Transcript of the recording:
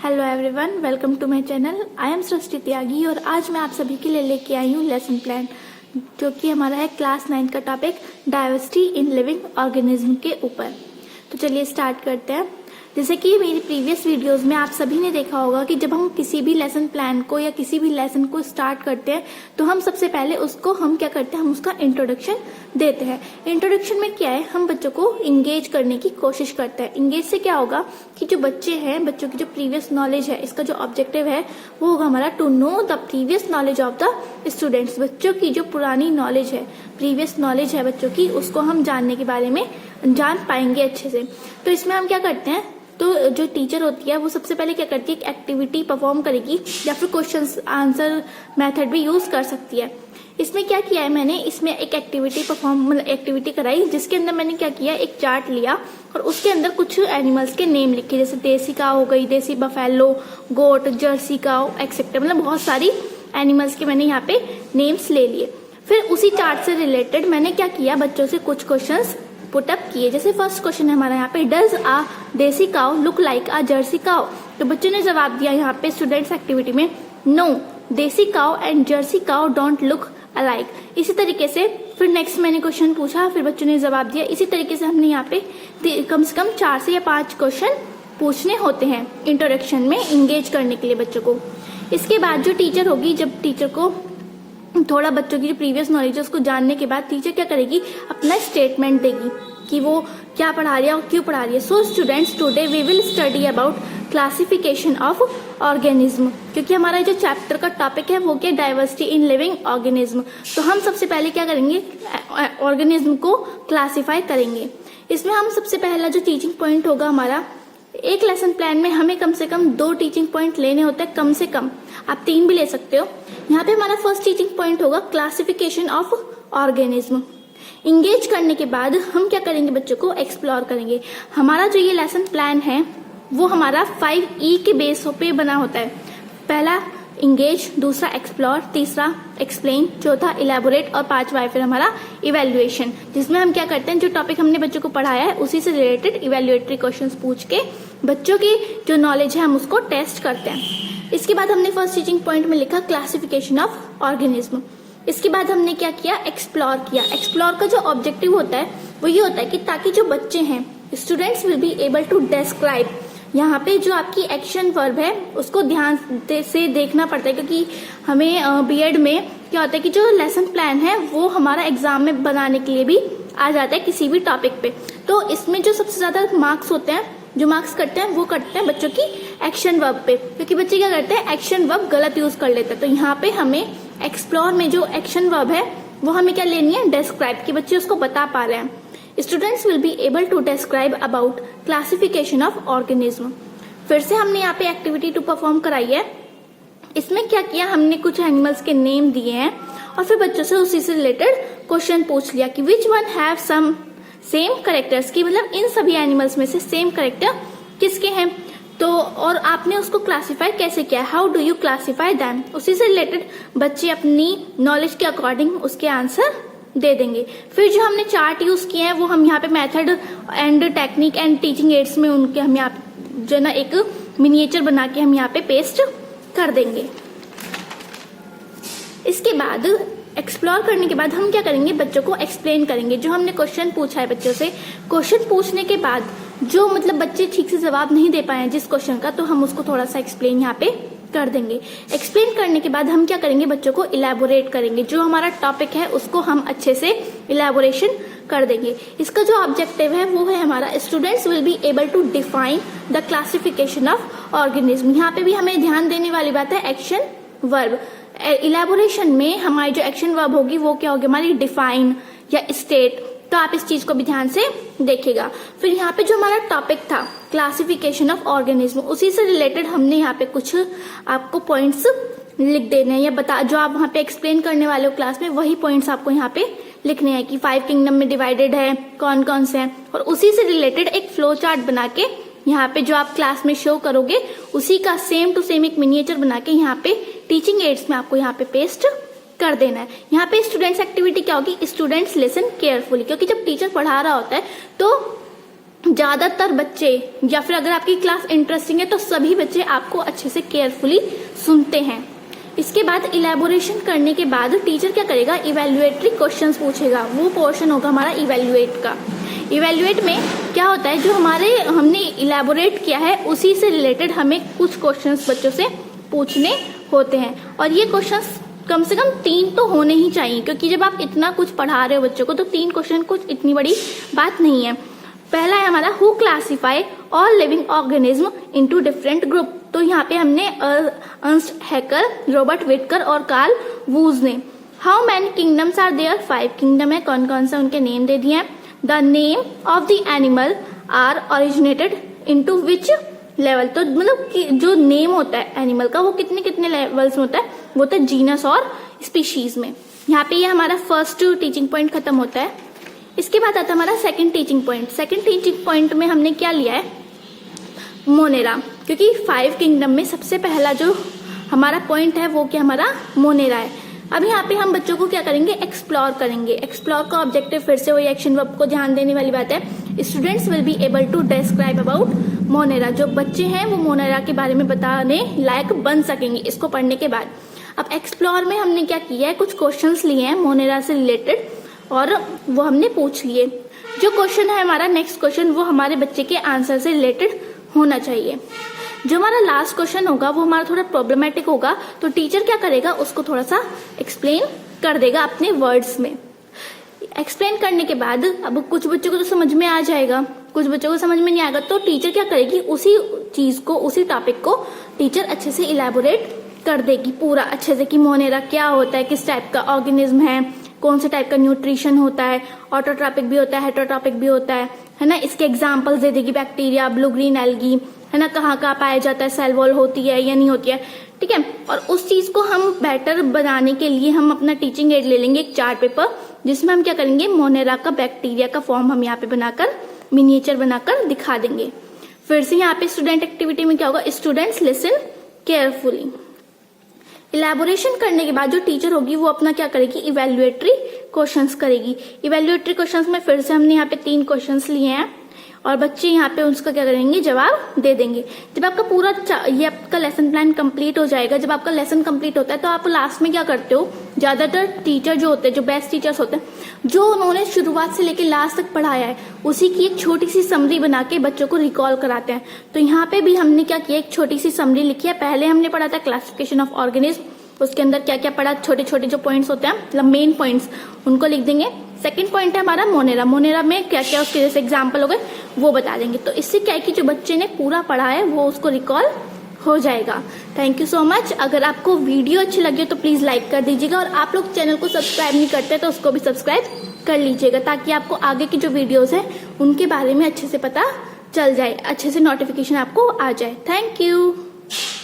Hello everyone, welcome to my channel. I am Srishti Tyagi और आज मैं आप सभी के लिए लेके आई हूँ लेसन प्लान, जो कि हमारा है क्लास 9 का topic diversity in living organism के ऊपर। तो चलिए स्टार्ट करते हैं। जैसे कि मेरी प्रीवियस वीडियोस में आप सभी ने देखा होगा कि जब हम किसी भी लेसन प्लान को या किसी भी लेसन को स्टार्ट करते हैं तो हम सबसे पहले उसको हम क्या करते हैं, हम उसका इंट्रोडक्शन देते हैं। इंट्रोडक्शन में क्या है, हम बच्चों को इंगेज करने की कोशिश करते हैं। इंगेज से क्या होगा कि जो बच्चे हैं, बच्चों की जो प्रीवियस नॉलेज है, इसका जो ऑब्जेक्टिव है वो होगा हमारा to know the previous knowledge of the students. बच्चों की जो पुरानी नॉलेज है, प्रीवियस नॉलेज है बच्चों की, उसको हम जानने के बारे में जान पाएंगे अच्छे से। तो इसमें हम क्या करते हैं, तो जो टीचर होती है वो सबसे पहले क्या करती है, एक एक्टिविटी परफॉर्म करेगी या फिर क्वेश्चन आंसर मेथड भी यूज कर सकती है। इसमें क्या किया है मैंने, इसमें एक एक्टिविटी मतलब एक्टिविटी कराई, जिसके अंदर मैंने क्या किया, एक चार्ट लिया और उसके अंदर कुछ एनिमल्स के नेम लिखे, जैसे देसी काऊ हो गई, देसी बफेलो, गोट, जर्सी काऊ एक्सेट्रा, मतलब बहुत सारी एनिमल्स के मैंने यहाँ पे नेम्स ले लिए। फिर उसी चार्ट से रिलेटेड मैंने क्या किया, बच्चों से कुछ क्वेश्चंस पुटअप किए। जैसे फर्स्ट क्वेश्चन है हमारा यहाँ पे, डज आ देसी काऊ लुक लाइक आ जर्सी काऊ। तो बच्चों ने जवाब दिया यहाँ पे स्टूडेंट्स एक्टिविटी में, no desi cow and Jersey cow don't look alike. इसी तरीके से फिर नेक्स्ट मैंने क्वेश्चन पूछा, फिर बच्चों ने जवाब दिया। इसी तरीके से हमने यहाँ पे कम से कम 4 से या 5 क्वेश्चन पूछने होते हैं इंट्रोडक्शन में इंगेज करने के लिए बच्चों को। इसके बाद जो टीचर होगी, जब टीचर को थोड़ा बच्चों की जो प्रीवियस नॉलेज है उसको जानने के बाद टीचर क्या करेगी, अपना स्टेटमेंट देगी कि वो क्या पढ़ा रही है और क्यों पढ़ा रही है। So students, today we will study about classification of organism, क्योंकि हमारा जो चैप्टर का टॉपिक है वो क्या, डाइवर्सिटी इन लिविंग ऑर्गेनिज्म। तो हम सबसे पहले क्या करेंगे, ऑर्गेनिज्म को क्लासिफाई करेंगे। इसमें हम सबसे पहला जो टीचिंग पॉइंट होगा हमारा, एक लेसन प्लान में हमें कम से कम 2 टीचिंग पॉइंट लेने होते हैं, कम से कम, आप 3 भी ले सकते हो। यहाँ पे हमारा फर्स्ट टीचिंग पॉइंट होगा क्लासिफिकेशन ऑफ ऑर्गेनिज्म। इंगेज करने के बाद हम क्या करेंगे, बच्चों को एक्सप्लोर करेंगे। हमारा जो ये लेसन प्लान है वो हमारा 5E के बेस पे बना होता है। पहला इंगेज, दूसरा एक्सप्लोर, तीसरा एक्सप्लेन, चौथा इलेबोरेट और 5वां है फिर हमारा इवेल्युएशन, जिसमें हम क्या करते हैं, जो टॉपिक हमने बच्चों को पढ़ाया है उसी से रिलेटेड इवेल्युएटरी क्वेश्चंस पूछ के बच्चों की जो नॉलेज है हम उसको टेस्ट करते हैं। इसके बाद हमने फर्स्ट टीचिंग पॉइंट में लिखा क्लासिफिकेशन ऑफ ऑर्गेनिज्म। इसके बाद हमने क्या किया, एक्सप्लोर किया। एक्सप्लोर का जो ऑब्जेक्टिव होता है वो ये होता है कि ताकि जो बच्चे हैं, students will be able to describe. यहाँ पे जो आपकी एक्शन वर्ब है उसको ध्यान से देखना पड़ता है, क्योंकि हमें बीएड में क्या होता है कि जो लेसन प्लान है वो हमारा एग्जाम में बनाने के लिए भी आ जाता है किसी भी टॉपिक पे। तो इसमें जो सबसे ज्यादा मार्क्स होते हैं, जो मार्क्स कटते हैं वो कटते हैं बच्चों की एक्शन वर्ब पे, क्योंकि बच्चे क्या करते हैं, एक्शन वर्ब गलत यूज कर लेते हैं। तो यहाँ पे हमें एक्सप्लोर में जो एक्शन वर्ब है वो हमें क्या लेनी है, डिस्क्राइब, कि बच्चे उसको बता पा रहे हैं। Students will be able to describe about classification of organism. फिर से हमने यहाँ पे एक्टिविटी 2 परफॉर्म कराई है। इसमें क्या किया, हमने कुछ एनिमल्स के नेम दिए हैं और फिर बच्चों से उसी से रिलेटेड क्वेश्चन पूछ लिया कि which one have some same characters, की मतलब इन सभी एनिमल्स में से सेम करेक्टर किसके हैं। तो और आपने उसको क्लासिफाई कैसे किया, how do you classify them. उसी से रिलेटेड बच्चे अपनी नॉलेज के अकॉर्डिंग उसके आंसर दे देंगे। फिर जो हमने चार्ट यूज किए हैं वो हम यहाँ पे method and technique and teaching ads में उनके हम यहाँ जो ना एक मिनिएचर बना के हम यहाँ पे पेस्ट कर देंगे। इसके बाद एक्सप्लोर करने के बाद हम क्या करेंगे, बच्चों को एक्सप्लेन करेंगे। जो हमने क्वेश्चन पूछा है बच्चों से, क्वेश्चन पूछने के बाद जो मतलब बच्चे ठीक से जवाब नहीं दे पाए जिस क्वेश्चन का, तो हम उसको थोड़ा सा एक्सप्लेन यहाँ पे कर देंगे। एक्सप्लेन करने के बाद हम क्या करेंगे, बच्चों को इलेबोरेट करेंगे। जो हमारा टॉपिक है उसको हम अच्छे से इलेबोरेशन कर देंगे। इसका जो ऑब्जेक्टिव है वो है हमारा, students will be able to define the classification of organism. यहाँ पे भी हमें ध्यान देने वाली बात है एक्शन वर्ब। इलेबोरेशन में हमारी जो एक्शन वर्ब होगी वो क्या होगी, हमारी डिफाइन या स्टेट। तो आप इस चीज को भी ध्यान से देखिएगा। फिर यहाँ पे जो हमारा टॉपिक था क्लासिफिकेशन ऑफ ऑर्गेनिज्म, उसी से रिलेटेड हमने यहाँ पे कुछ आपको पॉइंट्स लिख देने हैं, या बता जो आप वहाँ पे एक्सप्लेन करने वाले हो क्लास में, वही पॉइंट्स आपको यहाँ पे लिखने हैं कि 5 किंगडम में डिवाइडेड है, कौन कौन से हैं। और उसी से रिलेटेड एक फ्लो चार्ट बना के यहाँ पे जो आप क्लास में शो करोगे उसी का सेम टू सेम एक मिनिएचर बना के यहाँ पे टीचिंग एड्स में आपको यहाँ पे पेस्ट कर देना है। यहाँ पे स्टूडेंट्स एक्टिविटी क्या होगी, स्टूडेंट्स लिसन केयरफुली, क्योंकि जब टीचर पढ़ा रहा होता है तो ज्यादातर बच्चे, या फिर अगर आपकी क्लास इंटरेस्टिंग है तो सभी बच्चे आपको अच्छे से केयरफुली सुनते हैं। इसके बाद इलेबोरेशन करने के बाद टीचर क्या करेगा, इवेल्युएटरी क्वेश्चंस पूछेगा। वो पोर्शन होगा हमारा इवेल्युएट का। इवेल्युएट में क्या होता है, जो हमने इलेबोरेट किया है उसी से रिलेटेड हमें कुछ क्वेश्चंस बच्चों से पूछने होते हैं, और ये क्वेश्चंस कम से कम 3 तो होने ही चाहिए, क्योंकि जब आप इतना कुछ पढ़ा रहे हो बच्चों को तो 3 क्वेश्चन कुछ इतनी बड़ी बात नहीं है। पहला है हमारा, who classify all living organism into different group. तो यहाँ पे हमने अर्नस्ट हैकर, रॉबर्ट विटकर और कार्ल वूज ने। How many kingdoms are there, 5 kingdom है। कौन कौन सा उनके नेम दे दिए हैं। The name of the animal are originated into which level. तो मतलब कि जो नेम होता है एनिमल का वो कितने कितने लेवल्स में होता है, वो होता है जीनस और स्पीशीज में। यहाँ पे ये हमारा फर्स्ट टीचिंग पॉइंट खत्म होता है। इसके बाद आता है हमारा second teaching point. Second teaching point में हमने क्या लिया है, मोनेरा, क्योंकि 5 किंगडम में सबसे पहला जो हमारा पॉइंट है वो क्या हमारा मोनेरा है। अब यहाँ पे हम बच्चों को क्या करेंगे, एक्सप्लोर करेंगे। एक्सप्लोर का ऑब्जेक्टिव फिर से वही एक्शन वर्ब को ध्यान देने वाली बात है। Students will be able to describe about Monera. जो बच्चे हैं वो मोनेरा के बारे में बताने लायक बन सकेंगे इसको पढ़ने के बाद। अब एक्सप्लोर में हमने क्या किया है, कुछ क्वेश्चंस लिए हैं मोनेरा से रिलेटेड और वो हमने पूछ लिए। जो क्वेश्चन है हमारा नेक्स्ट क्वेश्चन, वो हमारे बच्चे के आंसर से रिलेटेड होना चाहिए। जो हमारा लास्ट क्वेश्चन होगा वो हमारा थोड़ा प्रॉब्लमेटिक होगा, तो टीचर क्या करेगा, उसको थोड़ा सा एक्सप्लेन कर देगा अपने वर्ड्स में। एक्सप्लेन करने के बाद अब कुछ बच्चों को तो समझ में आ जाएगा, कुछ बच्चों को समझ में नहीं आएगा, तो टीचर क्या करेगी, उसी चीज को, उसी टॉपिक को टीचर अच्छे से इलेबोरेट कर देगी पूरा अच्छे से, कि मोनेरा क्या होता है, किस टाइप का ऑर्गेनिज्म है, कौन से टाइप का न्यूट्रिशन होता है, ऑटोट्रॉपिक भी होता है, हेटरोट्रॉपिक भी होता है ना। इसके एग्जाम्पल्स दे देगी, बैक्टीरिया, ब्लू ग्रीन एल्गी, है ना, कहाँ कहाँ पाया जाता है, सेल वॉल होती है या नहीं होती है, ठीक है। और उस चीज को हम बेटर बनाने के लिए हम अपना टीचिंग एड ले लेंगे, एक चार्ट पेपर, जिसमें हम क्या करेंगे, मोनेरा का बैक्टीरिया का फॉर्म हम यहाँ पे बनाकर मिनिएचर बनाकर दिखा देंगे। फिर से यहाँ पे स्टूडेंट एक्टिविटी में क्या होगा, स्टूडेंट्स लिसन केयरफुली। इलेबोरेशन करने के बाद जो टीचर होगी वो अपना क्या करेगी, इवेल्युएटरी क्वेश्चंस करेगी। इवेल्युएटरी क्वेश्चंस में फिर से हमने यहाँ पे 3 क्वेश्चंस लिए हैं और बच्चे यहाँ पे उसका क्या करेंगे, जवाब दे देंगे। जब आपका पूरा ये आपका लेसन प्लान कंप्लीट हो जाएगा, जब आपका लेसन कंप्लीट होता है तो आप लास्ट में क्या करते हो, ज्यादातर टीचर जो होते हैं, जो बेस्ट टीचर्स होते हैं, जो उन्होंने शुरुआत से लेकर लास्ट तक पढ़ाया है उसी की एक छोटी सी समरी बना के बच्चों को रिकॉल कराते हैं। तो यहाँ पे भी हमने क्या किया, एक छोटी सी समरी लिखी है। पहले हमने पढ़ा था क्लासिफिकेशन ऑफ ऑर्गेनिज्म, उसके अंदर क्या क्या पढ़ा, छोटे छोटे जो पॉइंट्स होते हैं, मतलब मेन पॉइंट्स, उनको लिख देंगे। सेकंड पॉइंट है हमारा मोनेरा, मोनेरा में क्या क्या उसके जैसे एग्जाम्पल हो गए वो बता देंगे। तो इससे क्या है कि जो बच्चे ने पूरा पढ़ा है वो उसको रिकॉल हो जाएगा। Thank you so much. अगर आपको वीडियो अच्छी लगी तो प्लीज लाइक कर दीजिएगा, और आप लोग चैनल को सब्सक्राइब नहीं करते तो उसको भी सब्सक्राइब कर लीजिएगा, ताकि आपको आगे की जो वीडियोस है उनके बारे में अच्छे से पता चल जाए, अच्छे से नोटिफिकेशन आपको आ जाए। Thank you.